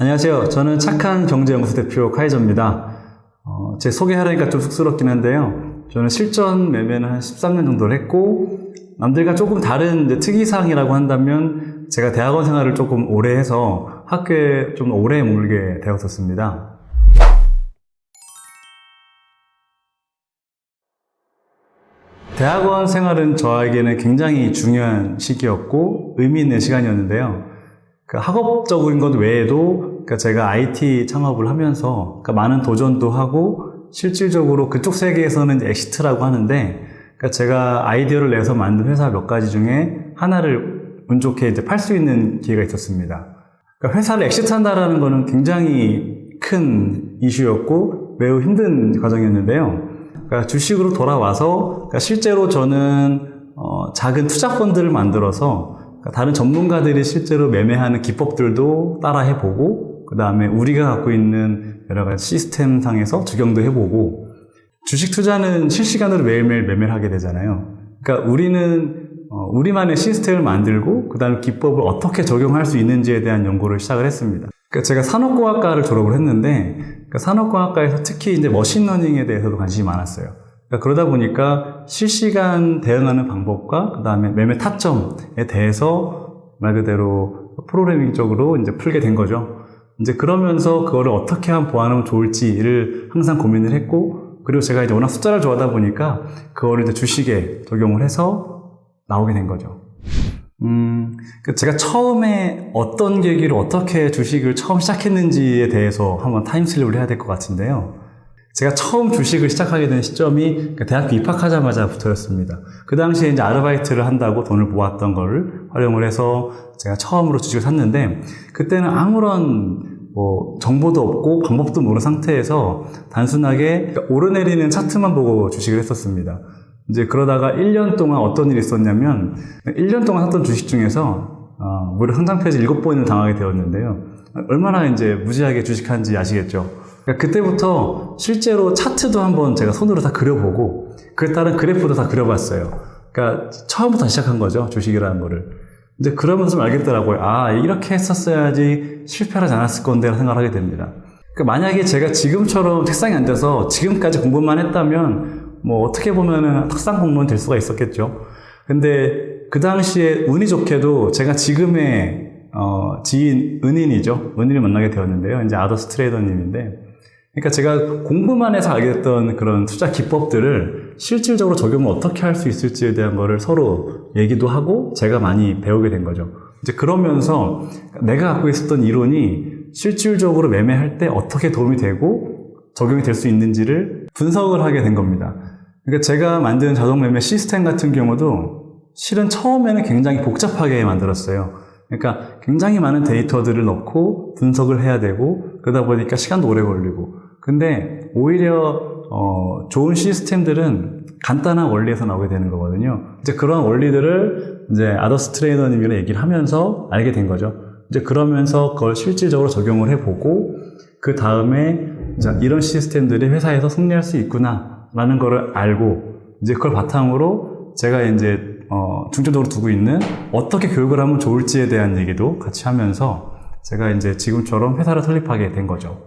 안녕하세요. 저는 착한 경제연구소 대표 카이저입니다. 제 소개하려니까 좀 쑥스럽긴 한데요. 저는 실전 매매는 한 13년 정도를 했고, 남들과 조금 다른 특이사항이라고 한다면 제가 대학원 생활을 조금 오래 해서 학교에 좀 오래 머물게 되었었습니다. 대학원 생활은 저에게는 굉장히 중요한 시기였고 의미 있는 시간이었는데요. 학업적인 것 외에도 제가 IT 창업을 하면서 많은 도전도 하고 실질적으로 그쪽 세계에서는 엑시트라고 하는데 제가 아이디어를 내서 만든 회사 몇 가지 중에 하나를 운 좋게 팔 수 있는 기회가 있었습니다. 회사를 엑시트한다라는 거는 굉장히 큰 이슈였고 매우 힘든 과정이었는데요. 주식으로 돌아와서 실제로 저는 작은 투자 펀드를 만들어서 다른 전문가들이 실제로 매매하는 기법들도 따라 해보고 그 다음에 우리가 갖고 있는 여러 가지 시스템 상에서 적용도 해보고 주식 투자는 실시간으로 매일매일 매매를 하게 되잖아요. 그러니까 우리는 우리만의 시스템을 만들고 그 다음에 기법을 어떻게 적용할 수 있는지에 대한 연구를 시작을 했습니다. 그러니까 제가 산업공학과를 졸업을 했는데 산업공학과에서 특히 이제 머신러닝에 대해서도 관심이 많았어요. 그러다 보니까 실시간 대응하는 방법과 그 다음에 매매 타점에 대해서 말 그대로 프로그래밍적으로 이제 풀게 된 거죠. 이제 그러면서 그거를 어떻게 하면 보완하면 좋을지를 항상 고민을 했고, 그리고 제가 이제 워낙 숫자를 좋아하다 보니까 그거를 이제 주식에 적용을 해서 나오게 된 거죠. 제가 처음에 어떤 계기로 어떻게 주식을 처음 시작했는지에 대해서 한번 타임슬립을 해야 될 것 같은데요. 제가 처음 주식을 시작하게 된 시점이 대학교 입학하자마자부터였습니다. 그 당시에 이제 아르바이트를 한다고 돈을 모았던 거를 활용을 해서 제가 처음으로 주식을 샀는데, 그때는 아무런 정보도 없고 방법도 모르는 상태에서 단순하게 오르내리는 차트만 보고 주식을 했었습니다. 이제 그러다가 1년 동안 어떤 일이 있었냐면 1년 동안 샀던 주식 중에서 무려 상장 폐지 7번을 당하게 되었는데요. 얼마나 이제 무지하게 주식한지 아시겠죠? 그때부터 실제로 차트도 한번 제가 손으로 다 그려보고 그에 따른 그래프도 다 그려봤어요. 그러니까 처음부터 시작한 거죠, 주식이라는 거를. 이제 그러면서 좀 알겠더라고요. 이렇게 했었어야지 실패를 하지 않았을 건데 라는 생각을 하게 됩니다. 만약에 제가 지금처럼 책상에 앉아서 지금까지 공부만 했다면 어떻게 보면은 탁상 공무원 될 수가 있었겠죠. 근데 그 당시에 운이 좋게도 제가 지금의 지인 은인을 만나게 되었는데요. 이제 아더스 트레이더님인데, 그러니까 제가 공부만 해서 알게 됐던 그런 투자 기법들을 실질적으로 적용을 어떻게 할 수 있을지에 대한 거를 서로 얘기도 하고 제가 많이 배우게 된 거죠. 이제 그러면서 내가 갖고 있었던 이론이 실질적으로 매매할 때 어떻게 도움이 되고 적용이 될 수 있는지를 분석을 하게 된 겁니다. 그러니까 제가 만든 자동 매매 시스템 같은 경우도 실은 처음에는 굉장히 복잡하게 만들었어요. 그러니까 굉장히 많은 데이터들을 넣고 분석을 해야 되고 그러다 보니까 시간도 오래 걸리고, 근데 오히려 좋은 시스템들은 간단한 원리에서 나오게 되는 거거든요. 이제 그런 원리들을 이제 아더스 트레이너님이랑 얘기를 하면서 알게 된 거죠. 이제 그러면서 그걸 실질적으로 적용을 해보고 그 다음에 이런 시스템들이 회사에서 승리할 수 있구나라는 거를 알고 이제 그걸 바탕으로 제가 이제 중점적으로 두고 있는 어떻게 교육을 하면 좋을지에 대한 얘기도 같이 하면서 제가 이제 지금처럼 회사를 설립하게 된 거죠.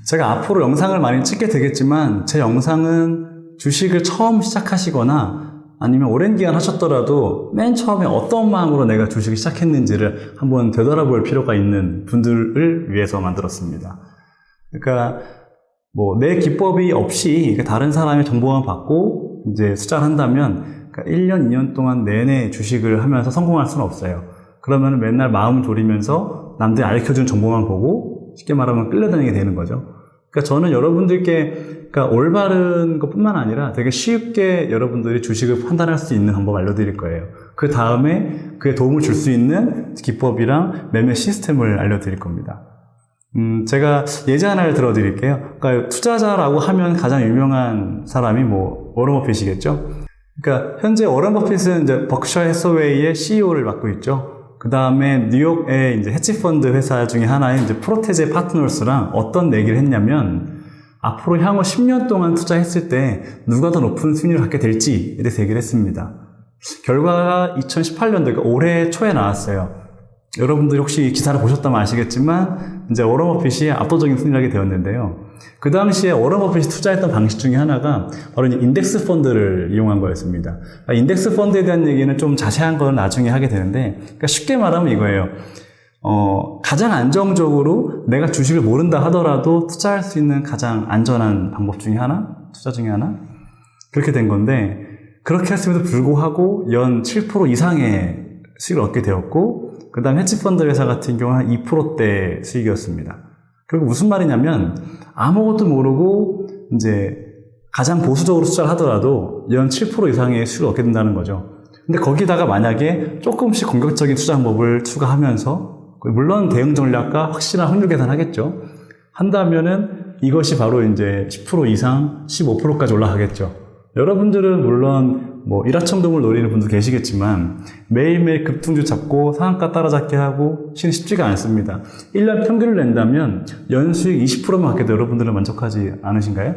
제가 앞으로 영상을 많이 찍게 되겠지만 제 영상은 주식을 처음 시작하시거나 아니면 오랜 기간 하셨더라도 맨 처음에 어떤 마음으로 내가 주식을 시작했는지를 한번 되돌아볼 필요가 있는 분들을 위해서 만들었습니다. 그러니까 내 기법이 없이 다른 사람의 정보만 받고 이제 투자를 한다면 1년, 2년 동안 내내 주식을 하면서 성공할 수는 없어요. 그러면 맨날 마음 졸이면서 남들이 알려준 정보만 보고 쉽게 말하면 끌려다니게 되는 거죠. 그러니까 저는 여러분들께 올바른 것뿐만 아니라 되게 쉽게 여러분들이 주식을 판단할 수 있는 방법을 알려드릴 거예요. 그 다음에 그에 도움을 줄 수 있는 기법이랑 매매 시스템을 알려드릴 겁니다. 제가 예제 하나를 들어드릴게요. 그러니까 투자자라고 하면 가장 유명한 사람이 워런 버핏이겠죠. 그러니까 현재 워런 버핏은 이제 버크셔 해서웨이의 CEO를 맡고 있죠. 그 다음에 뉴욕의 이제 헤지펀드 회사 중에 하나인 이제 프로테제 파트너스랑 어떤 얘기를 했냐면 앞으로 향후 10년 동안 투자했을 때 누가 더 높은 수익률을 갖게 될지에 대해서 얘기를 했습니다. 결과가 2018년도, 그러니까 올해 초에 나왔어요. 여러분들이 혹시 기사를 보셨다면 아시겠지만 이제 워런 버핏이 압도적인 승리를 하게 되었는데요. 그 당시에 워런 버핏이 투자했던 방식 중에 하나가 바로 이제 인덱스 펀드를 이용한 거였습니다. 그러니까 인덱스 펀드에 대한 얘기는 좀 자세한 건 나중에 하게 되는데, 그러니까 쉽게 말하면 이거예요. 가장 안정적으로 내가 주식을 모른다 하더라도 투자할 수 있는 가장 안전한 방법 중에 하나? 투자 중에 하나? 그렇게 된 건데, 그렇게 했음에도 불구하고 연 7% 이상의 수익을 얻게 되었고, 그 다음 헤지펀드 회사 같은 경우는 한 2%대 수익이었습니다. 그리고 무슨 말이냐면, 아무것도 모르고, 이제, 가장 보수적으로 투자를 하더라도 연 7% 이상의 수익을 얻게 된다는 거죠. 근데 거기다가 만약에 조금씩 공격적인 투자 방법을 추가하면서, 물론 대응 전략과 확실한 확률 계산하겠죠. 한다면은 이것이 바로 이제 10% 이상, 15%까지 올라가겠죠. 여러분들은 물론 뭐 일확천금을 노리는 분도 계시겠지만 매일매일 급등주 잡고 상한가 따라잡기 하고 쉽지가 않습니다. 1년 평균을 낸다면 연수익 20%만 갖게 도 여러분들은 만족하지 않으신가요?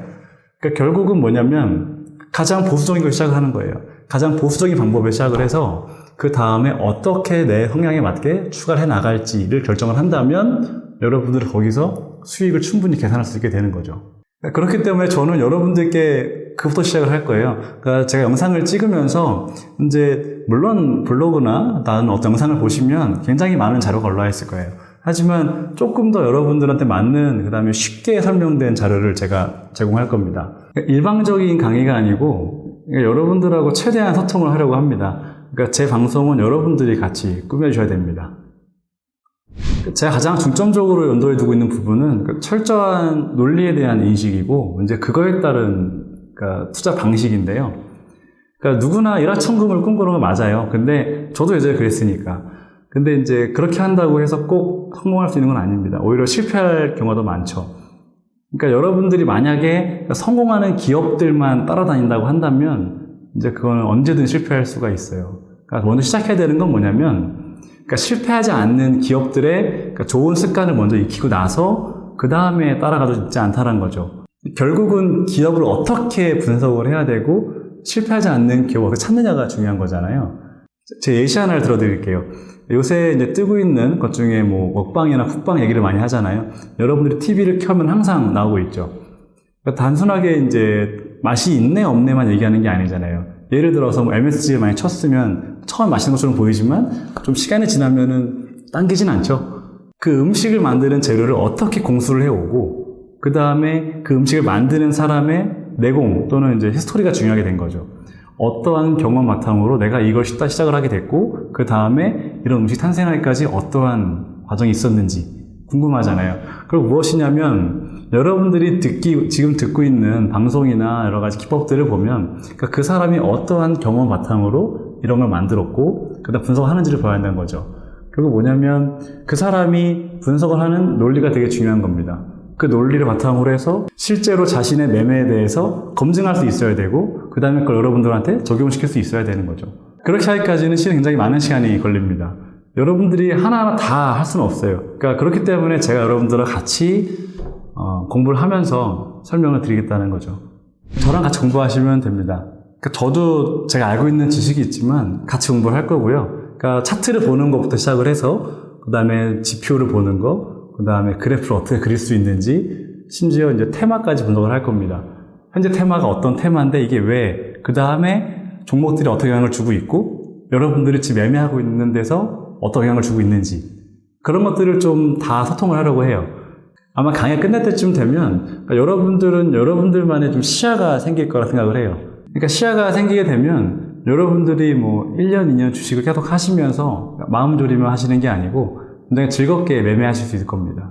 그러니까 결국은 뭐냐면 가장 보수적인 걸 시작을 하는 거예요. 가장 보수적인 방법에 시작을 해서 그 다음에 어떻게 내 성향에 맞게 추가를 해 나갈지를 결정을 한다면 여러분들은 거기서 수익을 충분히 계산할 수 있게 되는 거죠. 그렇기 때문에 저는 여러분들께 그부터 시작을 할 거예요. 그러니까 제가 영상을 찍으면서 이제 물론 블로그나 다른 어떤 영상을 보시면 굉장히 많은 자료가 올라와 있을 거예요. 하지만 조금 더 여러분들한테 맞는 그다음에 쉽게 설명된 자료를 제가 제공할 겁니다. 그러니까 일방적인 강의가 아니고 그러니까 여러분들하고 최대한 소통을 하려고 합니다. 그러니까 제 방송은 여러분들이 같이 꾸며주셔야 됩니다. 제가 가장 중점적으로 염두에 두고 있는 부분은 철저한 논리에 대한 인식이고 이제 그거에 따른 그러니까 투자 방식인데요. 그러니까 누구나 일확천금을 꿈꾸는 건 맞아요. 근데 저도 예전에 그랬으니까. 근데 이제 그렇게 한다고 해서 꼭 성공할 수 있는 건 아닙니다. 오히려 실패할 경우도 많죠. 그러니까 여러분들이 만약에 성공하는 기업들만 따라다닌다고 한다면 이제 그거는 언제든 실패할 수가 있어요. 그러니까 먼저 시작해야 되는 건 뭐냐면 그러니까 실패하지 않는 기업들의 그러니까 좋은 습관을 먼저 익히고 나서 그 다음에 따라가도 있지 않다는 거죠. 결국은 기업을 어떻게 분석을 해야 되고 실패하지 않는 기업을 찾느냐가 중요한 거잖아요. 제 예시 하나를 들어드릴게요. 요새 이제 뜨고 있는 것 중에 뭐 먹방이나 쿡방 얘기를 많이 하잖아요. 여러분들이 TV를 켜면 항상 나오고 있죠. 그러니까 단순하게 이제 맛이 있네 없네만 얘기하는 게 아니잖아요. 예를 들어서 뭐 MSG를 많이 쳤으면 처음 맛있는 것처럼 보이지만 좀 시간이 지나면은 당기진 않죠. 그 음식을 만드는 재료를 어떻게 공수를 해오고 그 다음에 그 음식을 만드는 사람의 내공 또는 이제 히스토리가 중요하게 된 거죠. 어떠한 경험 바탕으로 내가 이걸 시작을 하게 됐고 그 다음에 이런 음식 탄생하기까지 어떠한 과정이 있었는지 궁금하잖아요. 그리고 무엇이냐면 여러분들이 지금 듣고 있는 방송이나 여러 가지 기법들을 보면 그러니까 그 사람이 어떠한 경험 바탕으로 이런 걸 만들었고 그다음 분석하는지를 봐야 한다는 거죠. 결국 뭐냐면 그 사람이 분석을 하는 논리가 되게 중요한 겁니다. 그 논리를 바탕으로 해서 실제로 자신의 매매에 대해서 검증할 수 있어야 되고 그 다음에 그걸 여러분들한테 적용시킬 수 있어야 되는 거죠. 그렇게 하기까지는 굉장히 많은 시간이 걸립니다. 여러분들이 하나하나 다 할 수는 없어요. 그러니까 그렇기 때문에 제가 여러분들과 같이 공부를 하면서 설명을 드리겠다는 거죠. 저랑 같이 공부하시면 됩니다. 그러니까 저도 제가 알고 있는 지식이 있지만 같이 공부를 할 거고요. 그러니까 차트를 보는 것부터 시작을 해서 그 다음에 지표를 보는 거 그 다음에 그래프를 어떻게 그릴 수 있는지 심지어 이제 테마까지 분석을 할 겁니다. 현재 테마가 어떤 테마인데 이게 왜 그 다음에 종목들이 어떻게 영향을 주고 있고 여러분들이 지금 매매하고 있는 데서 어떤 영향을 주고 있는지 그런 것들을 좀 다 소통을 하려고 해요. 아마 강의 끝날 때쯤 되면 그러니까 여러분들은 여러분들만의 좀 시야가 생길 거라 생각을 해요. 그러니까 시야가 생기게 되면 여러분들이 뭐 1년, 2년 주식을 계속 하시면서 마음 졸이며 하시는 게 아니고 굉장히 즐겁게 매매하실 수 있을 겁니다.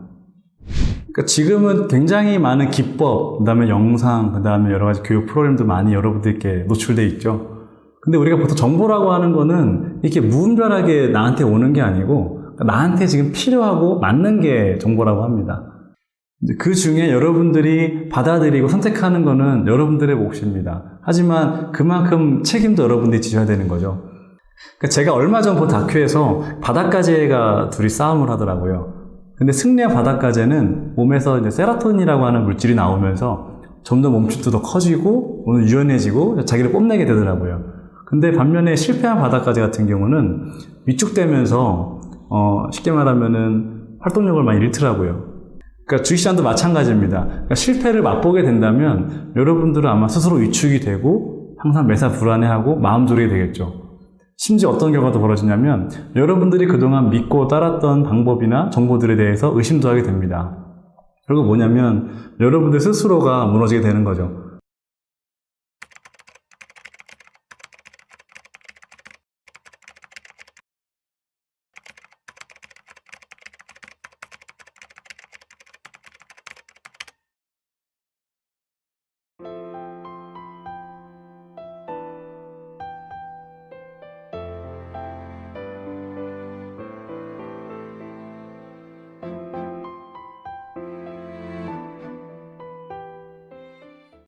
그러니까 지금은 굉장히 많은 기법, 그 다음에 영상, 그 다음에 여러 가지 교육 프로그램도 많이 여러분들께 노출되어 있죠. 근데 우리가 보통 정보라고 하는 거는 이렇게 무분별하게 나한테 오는 게 아니고 나한테 지금 필요하고 맞는 게 정보라고 합니다. 그 중에 여러분들이 받아들이고 선택하는 거는 여러분들의 몫입니다. 하지만 그만큼 책임도 여러분들이 지셔야 되는 거죠. 제가 얼마 전 본 다큐에서 바닷가재가 둘이 싸움을 하더라고요. 근데 승리한 바닷가재는 몸에서 이제 세로토닌이라고 하는 물질이 나오면서 점점 몸집도 더 커지고 오늘 유연해지고 자기를 뽐내게 되더라고요. 근데 반면에 실패한 바닷가재 같은 경우는 위축되면서 쉽게 말하면은 활동력을 많이 잃더라고요. 그러니까 주식시장도 마찬가지입니다. 그러니까 실패를 맛보게 된다면 여러분들은 아마 스스로 위축이 되고 항상 매사 불안해하고 마음 졸이게 되겠죠. 심지어 어떤 결과도 벌어지냐면 여러분들이 그동안 믿고 따랐던 방법이나 정보들에 대해서 의심도 하게 됩니다. 그리고 뭐냐면 여러분들 스스로가 무너지게 되는 거죠.